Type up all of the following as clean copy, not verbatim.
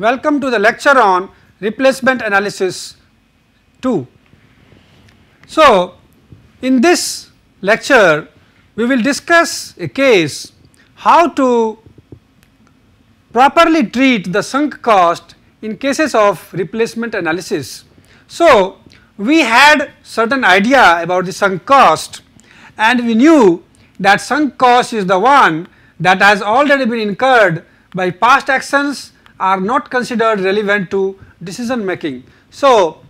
Welcome to the lecture on replacement analysis 2. So, in this lecture we will discuss a case how to properly treat the sunk cost in cases of replacement analysis. So, we had certain idea about the sunk cost and we knew that sunk cost is the one that has already been incurred by past actions are not considered relevant to decision making. So,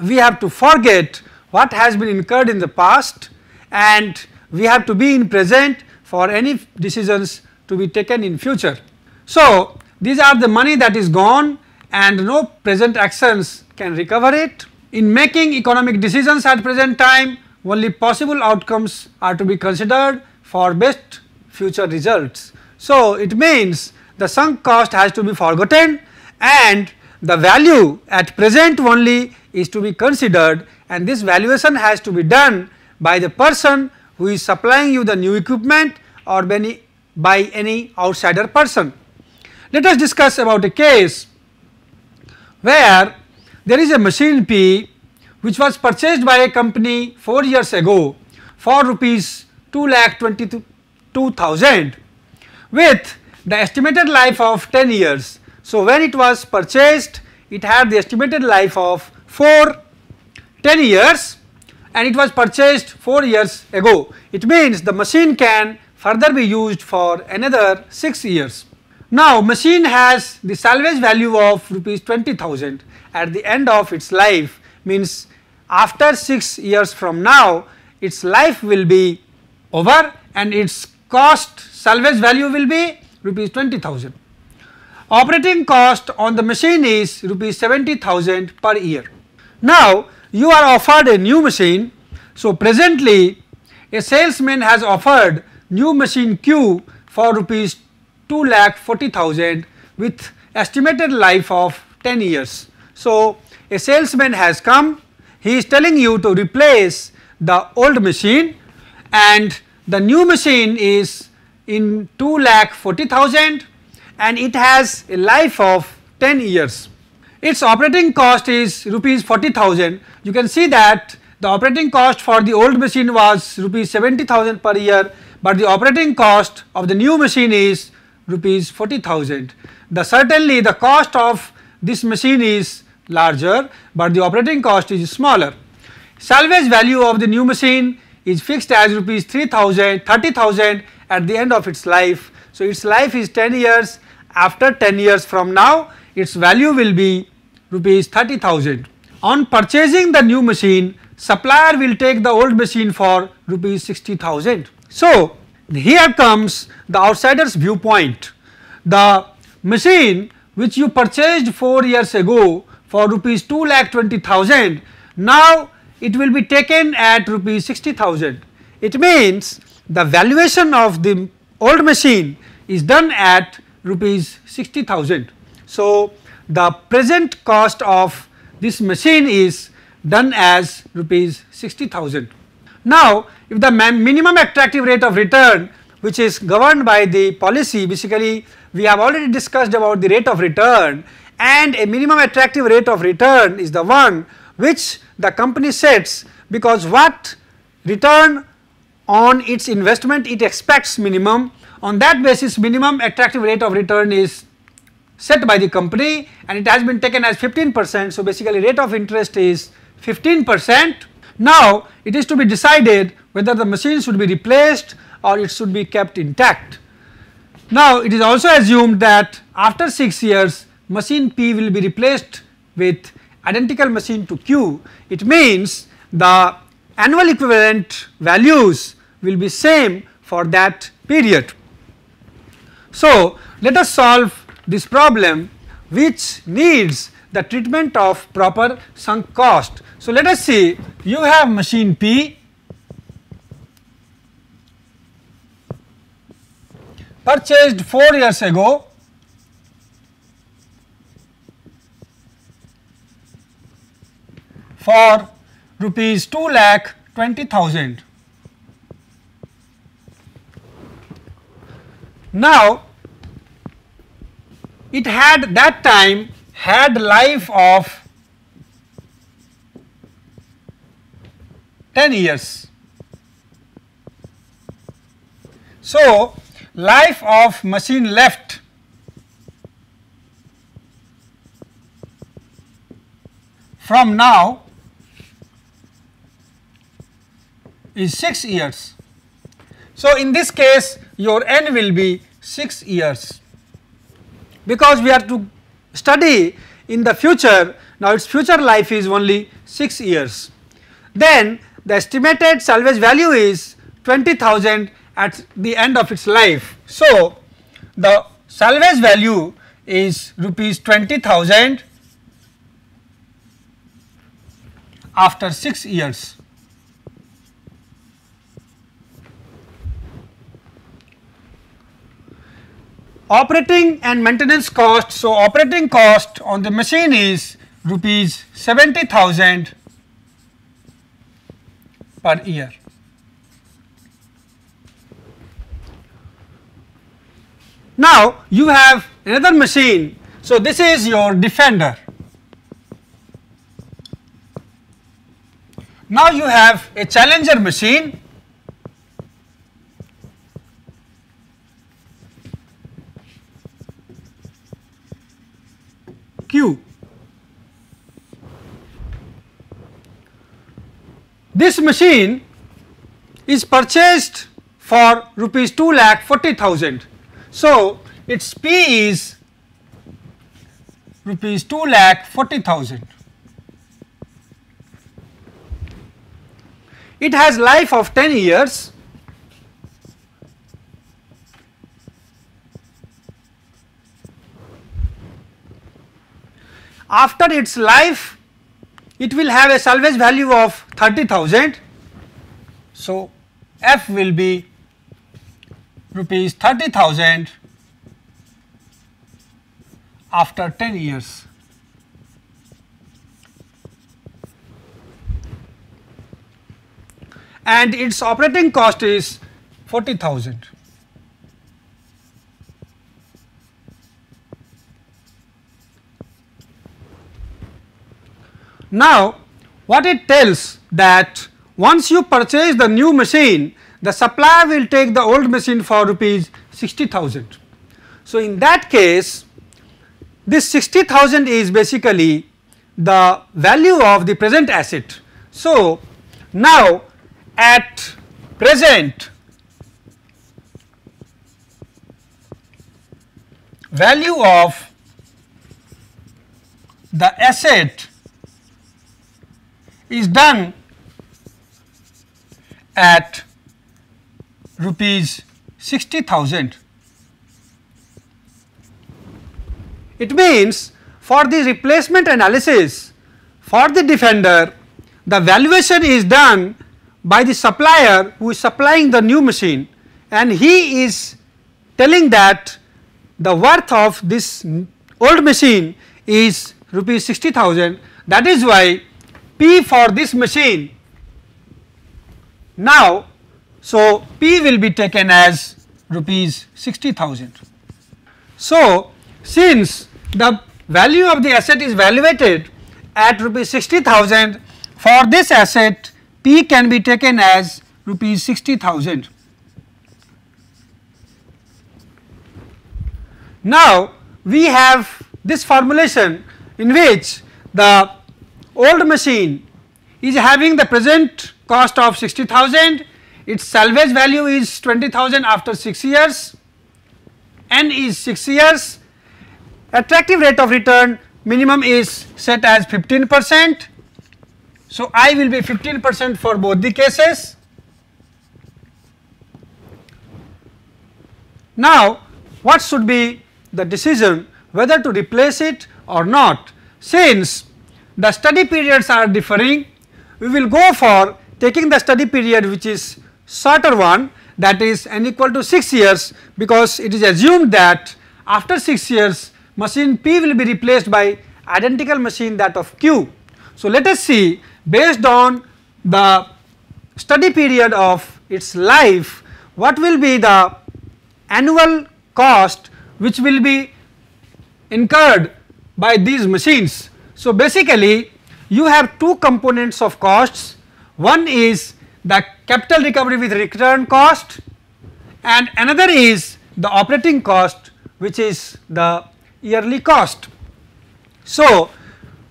we have to forget what has been incurred in the past and we have to be in present for any decisions to be taken in future. So, these are the money that is gone and no present actions can recover it. In making economic decisions at present time, only possible outcomes are to be considered for best future results. So, it means the sunk cost has to be forgotten and the value at present only is to be considered, and this valuation has to be done by the person who is supplying you the new equipment or by any outsider person. Let us discuss about a case where there is a machine P which was purchased by a company 4 years ago for rupees 2,22,000 with the estimated life of 10 years. So, when it was purchased it had the estimated life of 10 years and it was purchased 4 years ago. It means the machine can further be used for another 6 years. Now, machine has the salvage value of rupees 20,000 at the end of its life, means after 6 years from now its life will be over and its cost salvage value will be rupees 20,000. Operating cost on the machine is rupees 70,000 per year. Now, you are offered a new machine. So, presently a salesman has offered new machine Q for rupees 2,40,000 with estimated life of 10 years. So, a salesman has come, he is telling you to replace the old machine and the new machine is in 2,40,000 and it has a life of 10 years. Its operating cost is rupees 40,000. You can see that the operating cost for the old machine was rupees 70,000 per year, but the operating cost of the new machine is rupees 40,000. Certainly the cost of this machine is larger, but the operating cost is smaller. Salvage value of the new machine is fixed as rupees 30,000 at the end of its life. So, its life is 10 years. After 10 years from now its value will be rupees 30,000. On purchasing the new machine, supplier will take the old machine for rupees 60,000. So, here comes the outsider's viewpoint. The machine which you purchased 4 years ago for rupees 2,20,000, now it will be taken at rupees 60,000. It means the valuation of the old machine is done at rupees 60,000. So, the present cost of this machine is done as rupees 60,000. Now, if the minimum attractive rate of return which is governed by the policy, basically we have already discussed about the rate of return, and a minimum attractive rate of return is the one which the company sets, because what return on its investment it expects minimum, on that basis minimum attractive rate of return is set by the company and it has been taken as 15%. So, basically rate of interest is 15%. Now, it is to be decided whether the machine should be replaced or it should be kept intact. Now, it is also assumed that after 6 years machine P will be replaced with identical machine to Q. It means the annual equivalent values will be same for that period. So, let us solve this problem which needs the treatment of proper sunk cost. So, let us see, you have machine P purchased 4 years ago for rupees 2,20,000. Now, it had that time had life of 10 years. So, life of machine left from now is 6 years. So, in this case your n will be 6 years, because we are to study in the future. Now, its future life is only 6 years. Then the estimated salvage value is 20,000 at the end of its life. So, the salvage value is rupees 20,000 after 6 years. Operating and maintenance cost. So, operating cost on the machine is rupees 70,000 per year. Now, you have another machine. So, this is your Defender. Now, you have a Challenger machine. Q. This machine is purchased for rupees 2,40,000. So, its P is rupees 2,40,000. It has life of 10 years. After its life, it will have a salvage value of 30,000. So, F will be rupees 30,000 after 10 years. And its operating cost is 40,000. Now, what it tells that once you purchase the new machine, the supplier will take the old machine for rupees 60,000. So, in that case, this 60,000 is basically the value of the present asset. So, now at present value of the asset is done at rupees 60,000. It means for the replacement analysis for the Defender, the valuation is done by the supplier who is supplying the new machine, and he is telling that the worth of this old machine is rupees 60,000. That is why P for this machine now, so P will be taken as rupees 60,000. So, since the value of the asset is valuated at rupees 60,000, for this asset P can be taken as rupees 60,000. Now, we have this formulation in which the old machine is having the present cost of 60,000, its salvage value is 20,000 after 6 years, N is 6 years, attractive rate of return minimum is set as 15%. So, I will be 15% for both the cases. Now, what should be the decision whether to replace it or not? Since the study periods are differing, we will go for taking the study period which is shorter one, that is n equal to 6 years, because it is assumed that after 6 years machine P will be replaced by identical machine that of Q. So, let us see based on the study period of its life what will be the annual cost which will be incurred by these machines. So, basically you have two components of costs, one is the capital recovery with return cost and another is the operating cost, which is the yearly cost. So,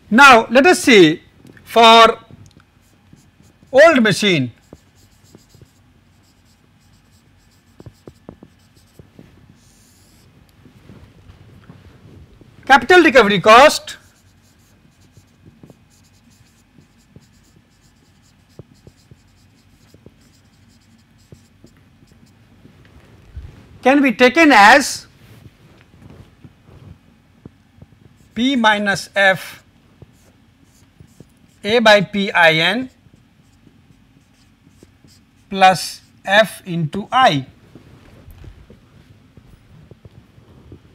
now let us see for old machine, capital recovery cost can be taken as P minus F A by P I n plus F into I.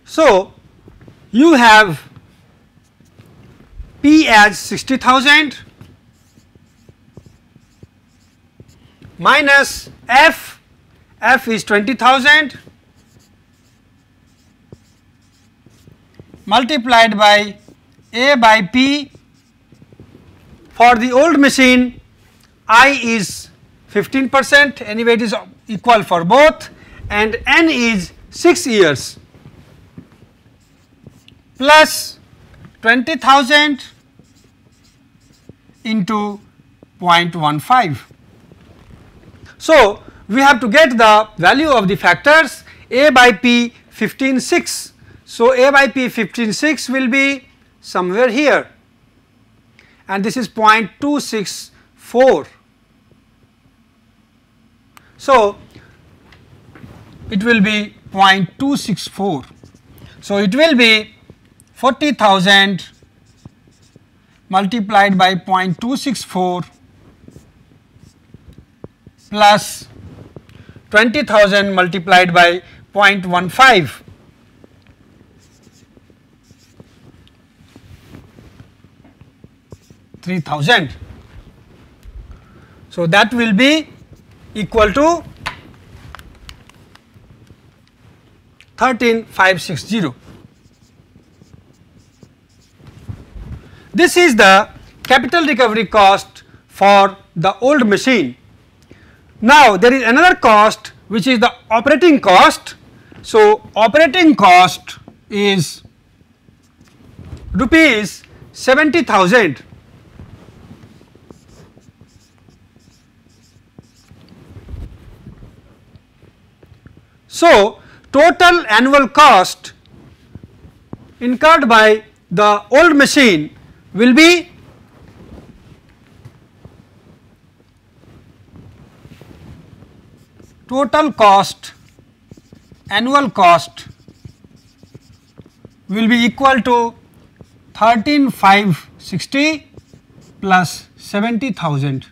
So, you have P as 60,000 minus F, F is 20,000 multiplied by A by P. For the old machine, I is 15%, anyway it is equal for both, and N is 6 years plus 20,000 into 0.15. So, we have to get the value of the factors A by P 15.6. So, A by P 15.6 will be somewhere here and this is 0.264. So, it will be 0.264. So, it will be 40,000 multiplied by 0.264 plus 20,000 multiplied by 0.15. $3,000. So, that will be equal to 13,560. This is the capital recovery cost for the old machine. Now, there is another cost which is the operating cost. So, operating cost is rupees 70,000. So, total annual cost incurred by the old machine will be total cost, annual cost will be equal to 13,560 plus 70,000,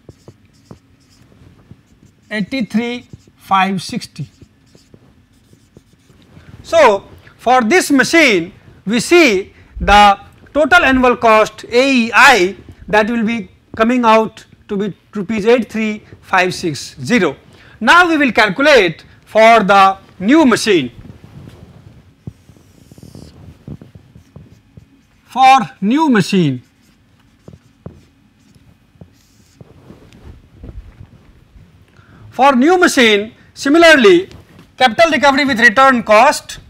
83,560. So, for this machine we see the total annual cost AEI, that will be coming out to be rupees 83,560. Now, we will calculate for the new machine. For new machine, similarly capital recovery with return cost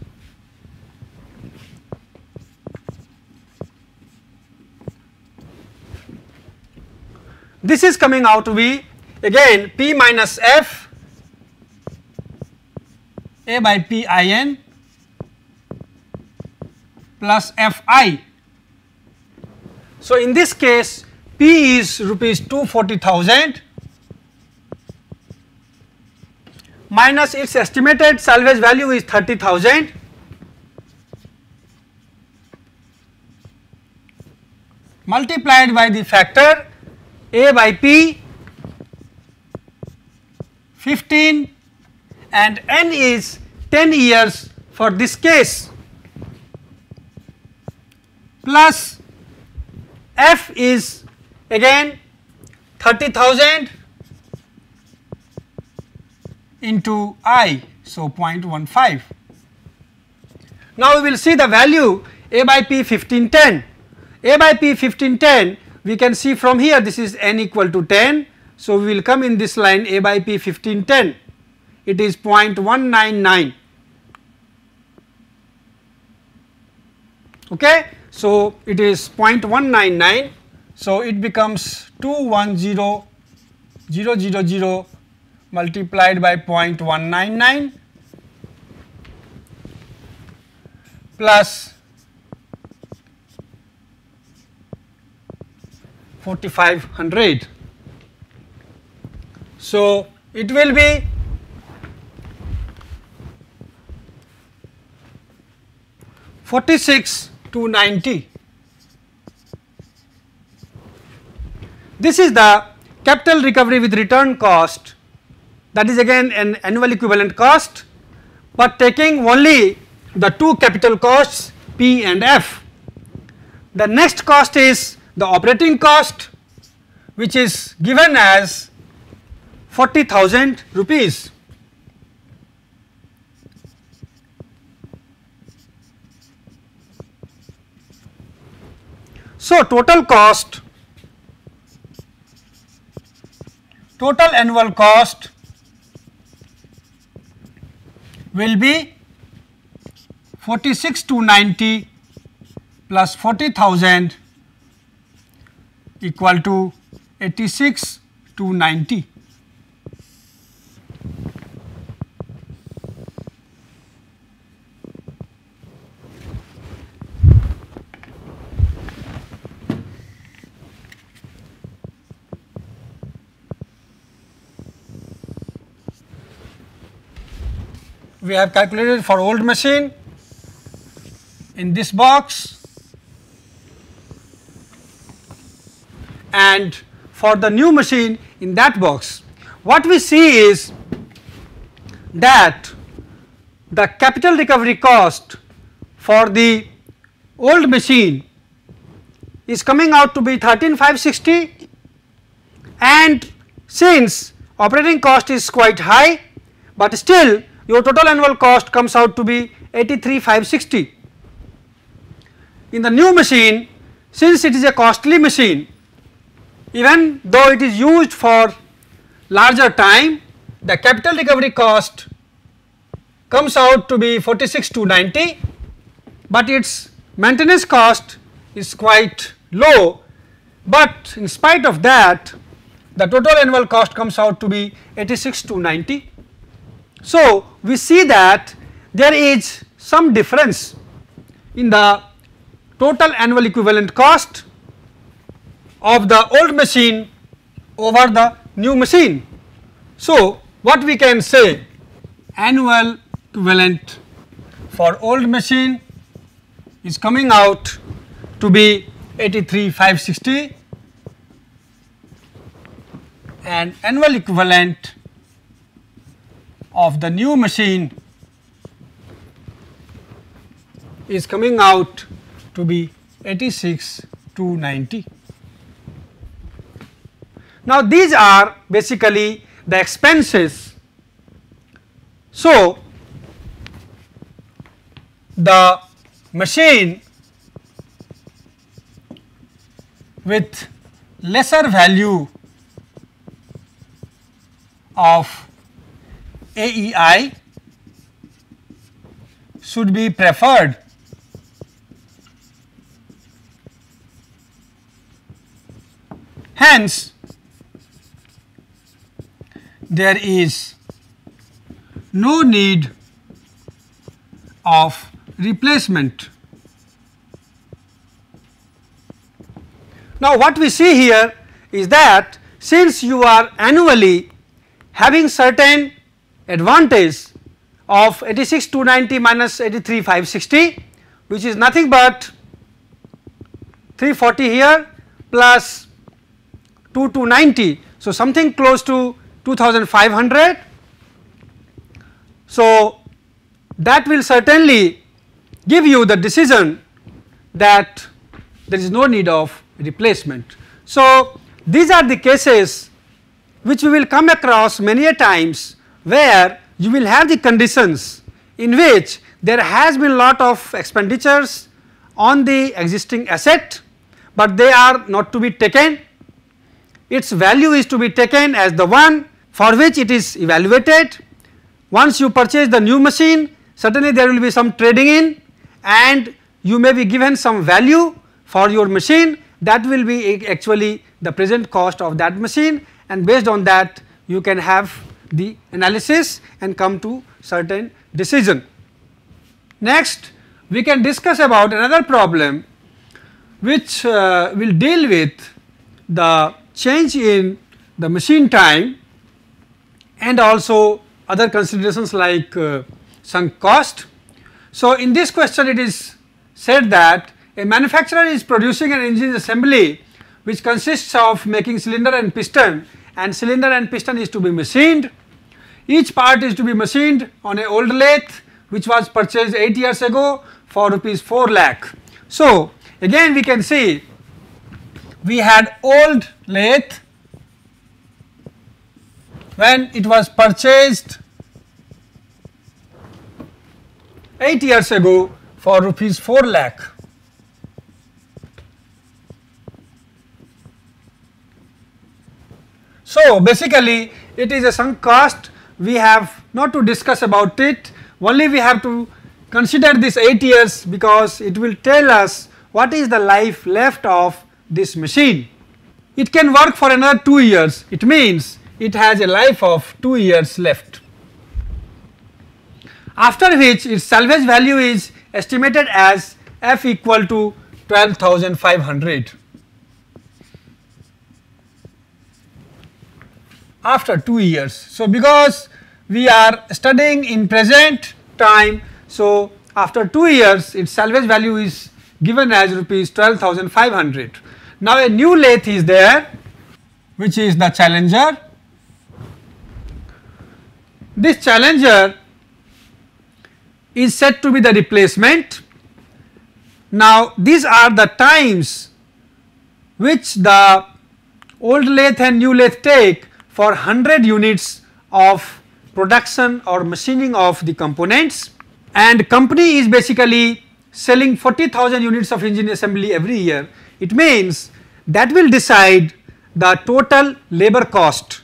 this is coming out to be again P minus F A by P I n plus F I. So, in this case P is rupees 240,000 minus its estimated salvage value is 30,000 multiplied by the factor A by P 15 and N is 10 years for this case plus F is again 30,000 into I, so 0.15. Now, we will see the value A by P 1510. A by P 1510 we can see from here, this is n equal to 10. So, we will come in this line A by P 1510, it is 0.199. Okay. So, it is 0.199. So, it becomes 210,000 multiplied by 0.199 plus 4500. So, it will be 46,290. This is the capital recovery with return cost, that is again an annual equivalent cost, but taking only the two capital costs P and F. The next cost is the operating cost, which is given as 40,000 rupees. So, total cost, total annual cost will be 46,290 plus 40,000 equal to 86,290. We have calculated for old machine in this box, and for the new machine in that box. What we see is that the capital recovery cost for the old machine is coming out to be 13,560, and since operating cost is quite high, but still your total annual cost comes out to be 83,560. In the new machine, since it is a costly machine, even though it is used for larger time, the capital recovery cost comes out to be 46,290, but its maintenance cost is quite low, but in spite of that the total annual cost comes out to be 86,290. So, we see that there is some difference in the total annual equivalent cost of the old machine over the new machine. So, what we can say, annual equivalent for old machine is coming out to be 83,560, and annual equivalent of the new machine is coming out to be 86,290. Now, these are basically the expenses. So, the machine with lesser value of AEI should be preferred. Hence, there is no need of replacement. Now, what we see here is that since you are annually having certain advantage of 86,290 minus 83,560, which is nothing but 340 here plus 2,290. So, something close to 2,500. So, that will certainly give you the decision that there is no need of replacement. So, these are the cases which we will come across many a times, where you will have the conditions in which there has been lot of expenditures on the existing asset, but they are not to be taken. Its value is to be taken as the one for which it is evaluated. Once you purchase the new machine, certainly there will be some trading in, and you may be given some value for your machine, that will be actually the present cost of that machine, and based on that you can have the analysis and come to certain decision. Next, we can discuss about another problem which will deal with the change in the machine time and also other considerations like sunk cost. So, in this question it is said that a manufacturer is producing an engine assembly which consists of making cylinder and piston, and cylinder and piston is to be machined. Each part is to be machined on a old lathe which was purchased 8 years ago for rupees 4 lakh. So, again we can see we had old lathe when it was purchased 8 years ago for rupees 4 lakh. So, basically it is a sunk cost, we have not to discuss about it, only we have to consider this 8 years because it will tell us what is the life left of this machine. It can work for another 2 years, it means it has a life of 2 years left, after which its salvage value is estimated as F equal to 12,500 after 2 years. So, because we are studying in present time, so after 2 years its salvage value is given as rupees 12,500. Now, a new lathe is there which is the Challenger. This Challenger is said to be the replacement. Now, these are the times which the old lathe and new lathe take for 100 units of production or machining of the components, and company is basically selling 40,000 units of engine assembly every year. It means that will decide the total labor cost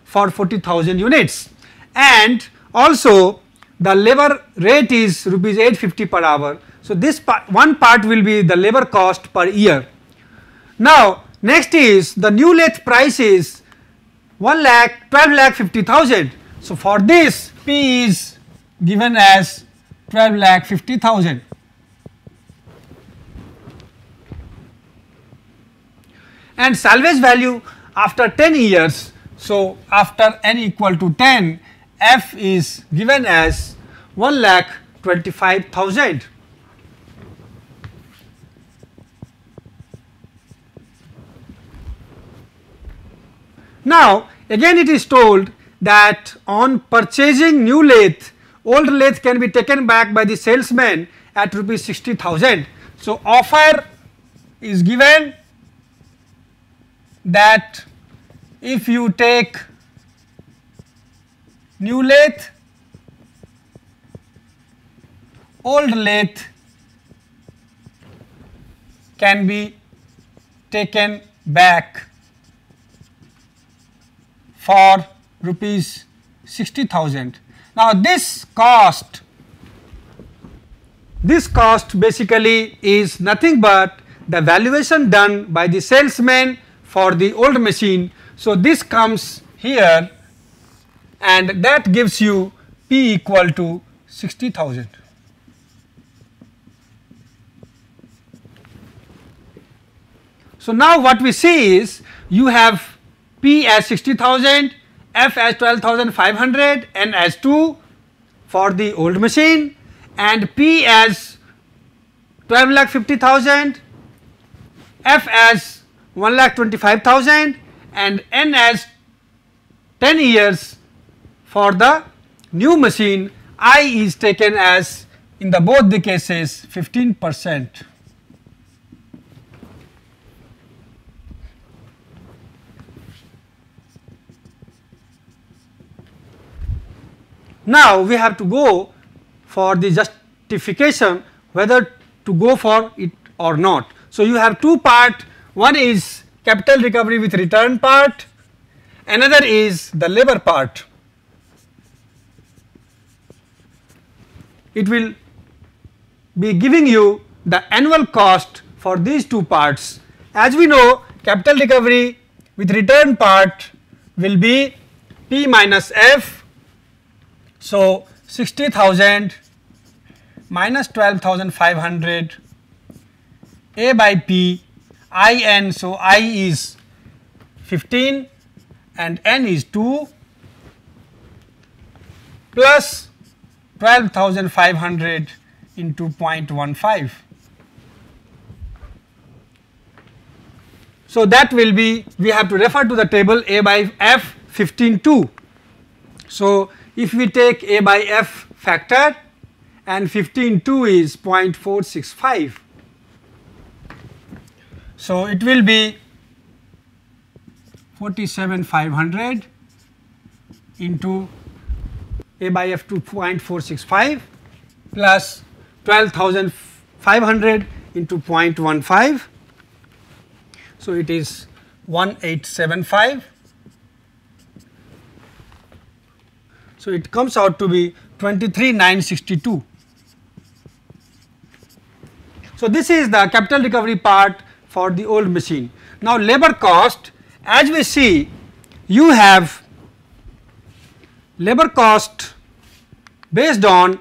for 40,000 units, and also the labor rate is rupees 850 per hour. So, this one part will be the labor cost per year. Now, next is the new lathe price is 12,50,000. So, for this P is given as 12,50,000. And salvage value after 10 years. So, after n equal to 10, F is given as 1,25,000. Now, again it is told that on purchasing new lathe, old lathe can be taken back by the salesman at rupees 60,000. So, offer is given that if you take new lathe, old lathe can be taken back for rupees 60,000. Now, this cost basically is nothing but the valuation done by the salesman for the old machine. So, this comes here and that gives you P equal to 60,000. So, now what we see is you have P as 60,000, F as 12,500, N as 2 for the old machine, and P as 12,50,000, F as 1,25,000, and N as 10 years for the new machine. I is taken as in the both the cases 15%. Now, we have to go for the justification whether to go for it or not. So, you have two part, one is capital recovery with return part, another is the labor part. It will be giving you the annual cost for these two parts. As we know, capital recovery with return part will be P minus F. So, 60,000 minus 12,500 A by P I n. So, I is 15 and n is 2 plus 12,500 into 0.15. So, that will be, we have to refer to the table A by F 15.2. So, if we take A by F factor and 15.2 is 0.465. So, it will be 47,500 into A by F to 0.465 plus 12,500 into 0.15. So, it is 1875. So, it comes out to be 23,962. So, this is the capital recovery part for the old machine. Now, labor cost, as we see, you have labor cost based on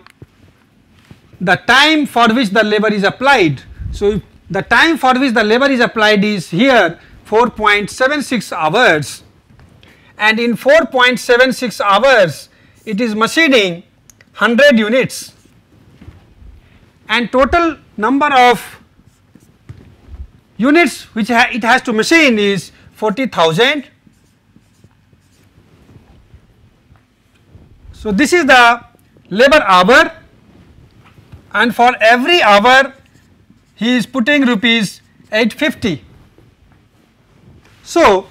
the time for which the labor is applied. So, if the time for which the labor is applied is here 4.76 hours, and in 4.76 hours it is machining 100 units, and total number of units which it has to machine is 40,000. So, this is the labor hour, and for every hour he is putting rupees 850. So,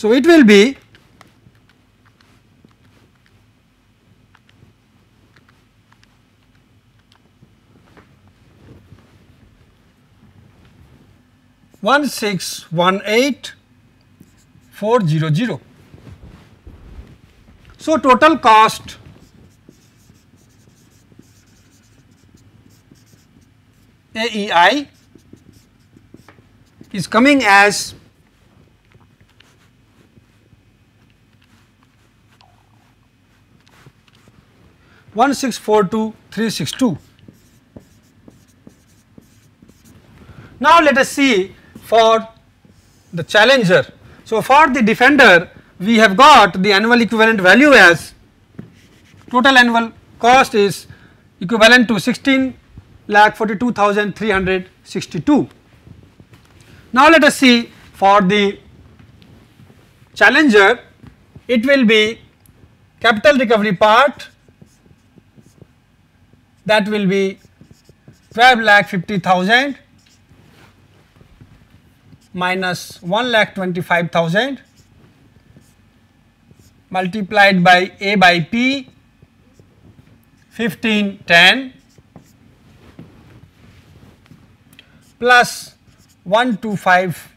it will be 1618,400. So, total cost AEI is coming as 1642,362. Now, let us see for the challenger. So, for the defender we have got the annual equivalent value as total annual cost is equivalent to 16,42,362. Now, let us see for the challenger, it will be capital recovery part, that will be 12,50,000 minus 1,25,000 multiplied by A by P 1510 plus 125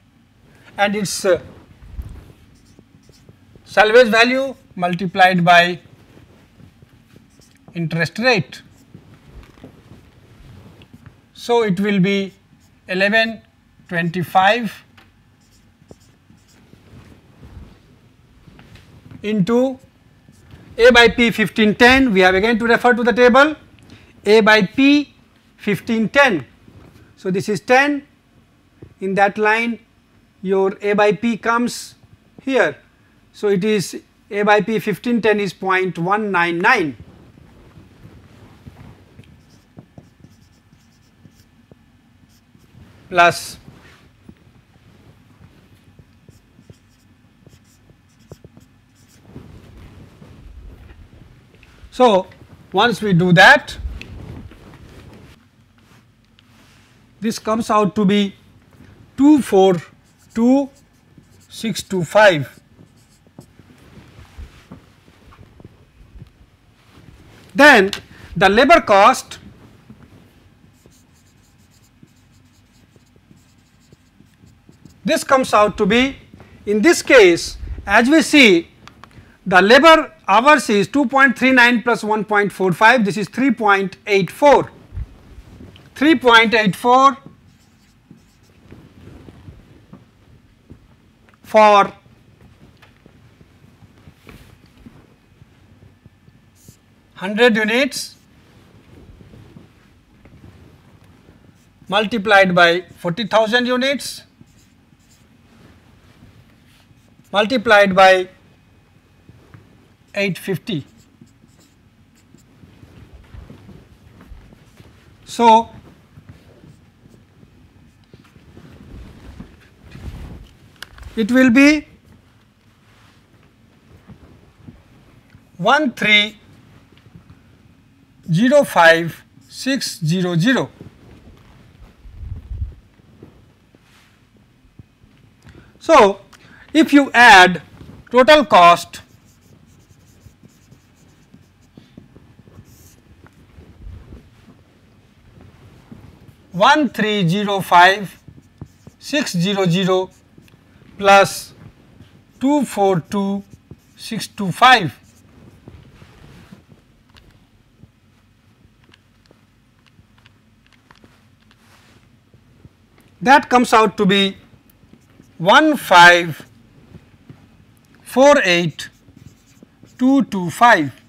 and its salvage value multiplied by interest rate. So, it will be 1125 into A by P 1510, we have again to refer to the table, A by P 1510. So, this is 10, in that line your A by P comes here. So, it is A by P 1510 is 0.199. Plus so, once we do that, this comes out to be 242,625. Then the labor cost this comes out to be, in this case as we see, the labor hours is 2.39 plus 1.45, this is 3.84. 3.84 for 100 units multiplied by 40,000 units multiplied by 850. So, it will be 1305,600. So, if you add total cost one 1305,600 plus 242,625, that comes out to be 1548,225.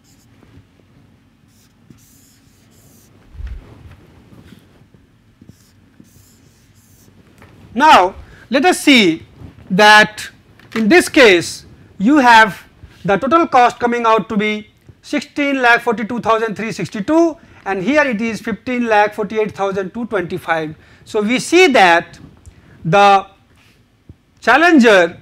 Now, let us see that in this case you have the total cost coming out to be 16,42,362 and here it is 15,48,225. So, we see that the challenger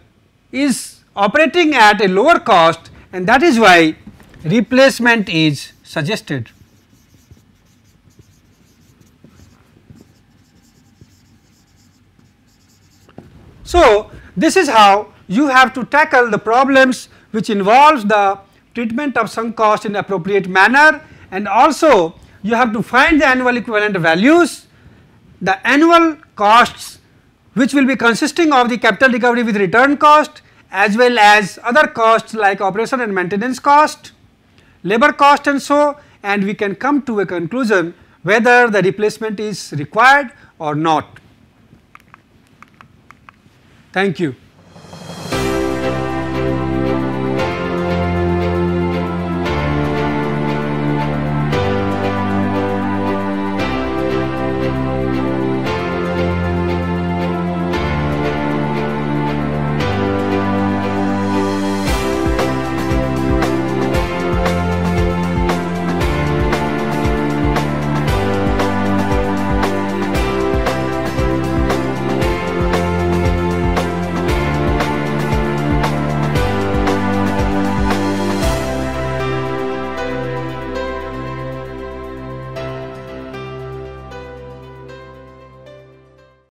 is operating at a lower cost and that is why replacement is suggested. So, this is how you have to tackle the problems which involves the treatment of sunk cost in appropriate manner, and also you have to find the annual equivalent values, the annual costs which will be consisting of the capital recovery with return cost as well as other costs like operation and maintenance cost, labor cost and so, and we can come to a conclusion whether the replacement is required or not. Thank you.